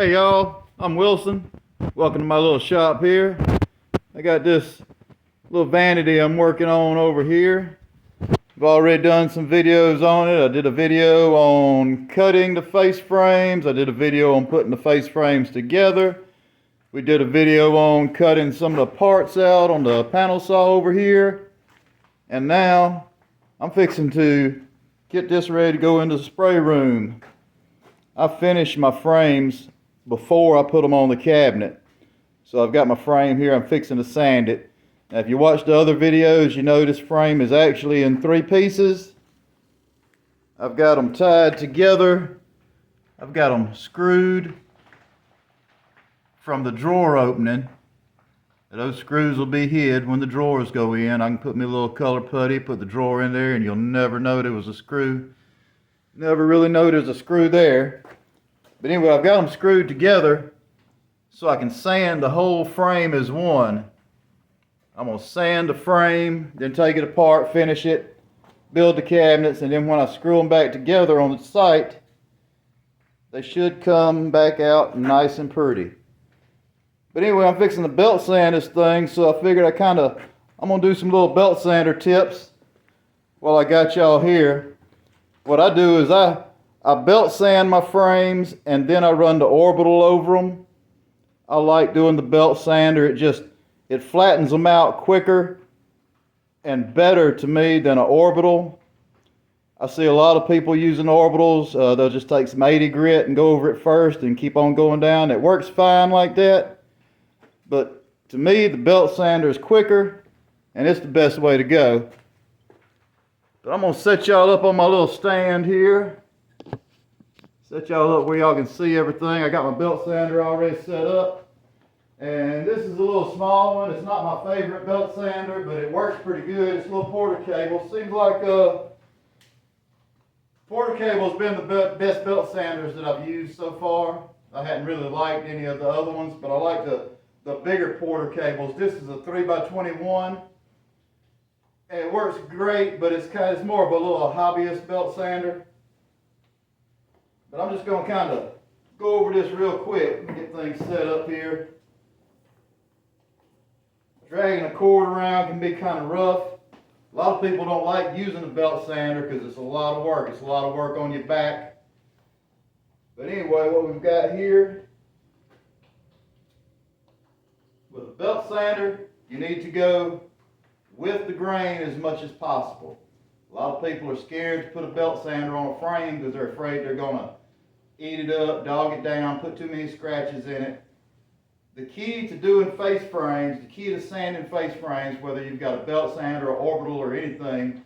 Hey y'all, I'm Wilson. Welcome to my little shop here. I got this little vanity I'm working on over here. I've already done some videos on it. I did a video on cutting the face frames. I did a video on putting the face frames together. We did a video on cutting some of the parts out on the panel saw over here. And now I'm fixing to get this ready to go into the spray room. I finished my frames before I put them on the cabinet. So I've got my frame here, I'm fixing to sand it. Now if you watch the other videos, you know this frame is actually in 3 pieces. I've got them tied together. I've got them screwed from the drawer opening. Those screws will be hid when the drawers go in. I can put me a little color putty, put the drawer in there, and you'll never know there was a screw. Never really know there's a screw there. But anyway, I've got them screwed together so I can sand the whole frame as one. I'm going to sand the frame, then take it apart, finish it, build the cabinets, and then when I screw them back together on the site, they should come back out nice and pretty. But anyway, I'm fixing to belt sand this thing, so I figured I'm going to do some little belt sander tips while I got y'all here. What I do is I belt sand my frames and then I run the orbital over them. I like doing the belt sander. It flattens them out quicker and better to me than an orbital. I see a lot of people using orbitals. They'll just take some 80 grit and go over it first and keep on going down. It works fine like that. But to me, the belt sander is quicker and it's the best way to go. But I'm going to set y'all up on my little stand here. Set y'all up where y'all can see everything. I got my belt sander already set up. And this is a little small one. It's not my favorite belt sander, but it works pretty good. It's a little porter cable. Seems like porter cable's been the best belt sanders that I've used so far. I hadn't really liked any of the other ones, but I like the bigger porter cables. This is a 3x21. And it works great, but it's more of a little hobbyist belt sander. But I'm just going to kind of go over this real quick and get things set up here. Dragging a cord around can be kind of rough. A lot of people don't like using a belt sander because it's a lot of work. It's a lot of work on your back. But anyway, what we've got here, with a belt sander, you need to go with the grain as much as possible. A lot of people are scared to put a belt sander on a frame because they're afraid they're going to eat it up, dog it down, put too many scratches in it. The key to doing face frames, the key to sanding face frames, whether you've got a belt sander or orbital or anything,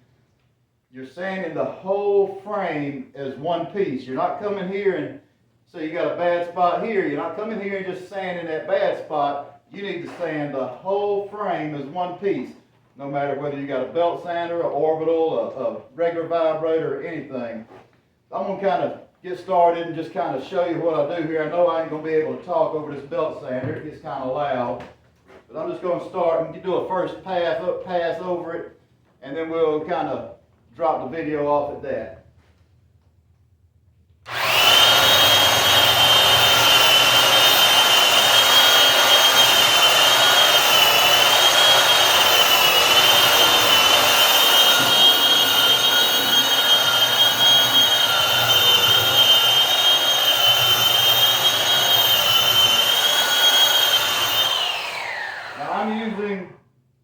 you're sanding the whole frame as one piece. You're not coming here and so you got a bad spot here. You're not coming here and just sanding that bad spot. You need to sand the whole frame as one piece. No matter whether you got a belt sander, an orbital, a regular vibrator, or anything. I'm going to kind of get started and just kind of show you what I do here. I know I ain't going to be able to talk over this belt sander. It gets kind of loud. But I'm just going to start and do a first pass over it. And then we'll kind of drop the video off at that.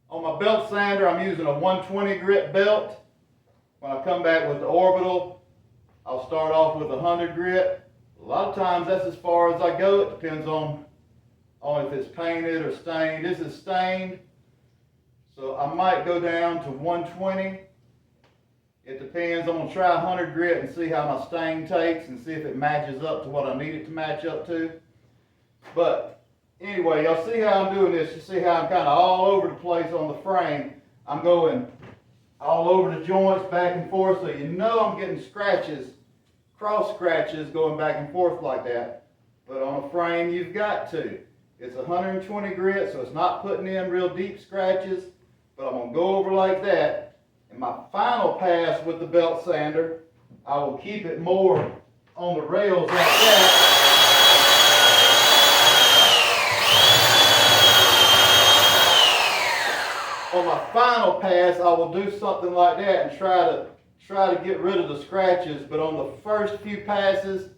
On my belt sander, I'm using a 120 grit belt. When I come back with the orbital, I'll start off with 100 grit. A lot of times that's as far as I go. It depends on if it's painted or stained. This is stained, so I might go down to 120. It depends. I'm going to try 100 grit and see how my stain takes and see if it matches up to what I need it to match up to. But anyway, y'all see how I'm doing this. You see how I'm kind of all over the place on the frame. I'm going all over the joints, back and forth, so you know I'm getting scratches, cross scratches going back and forth like that. But on a frame, you've got to. It's 120 grit, so it's not putting in real deep scratches, but I'm going to go over like that. And my final pass with the belt sander, I will keep it more on the rails like that. my final pass, I will do something like that and try to get rid of the scratches. But on the first few passes,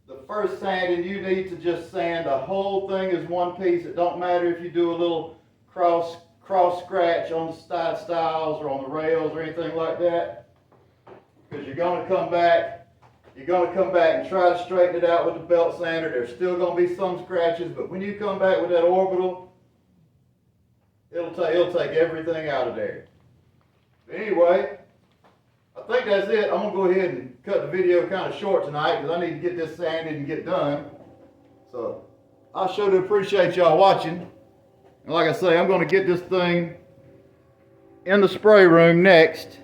the first sanding, you need to just sand the whole thing as one piece. It don't matter if you do a little cross scratch on the side stiles or on the rails or anything like that, because you're going to come back and try to straighten it out with the belt sander. There's still going to be some scratches, but when you come back with that orbital, it'll take everything out of there. Anyway, I think that's it. I'm going to go ahead and cut the video kind of short tonight because I need to get this sanded and get done. So I sure do appreciate y'all watching. And like I say, I'm going to get this thing in the spray room next.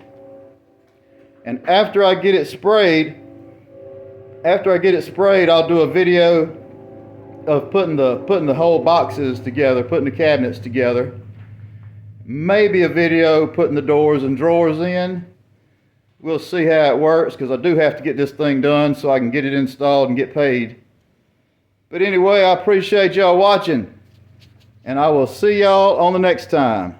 And after I get it sprayed, I'll do a video of putting the whole boxes together, putting the cabinets together. Maybe a video putting the doors and drawers in. We'll see how it works, because I do have to get this thing done so I can get it installed and get paid. But anyway, I appreciate y'all watching, and I will see y'all on the next time.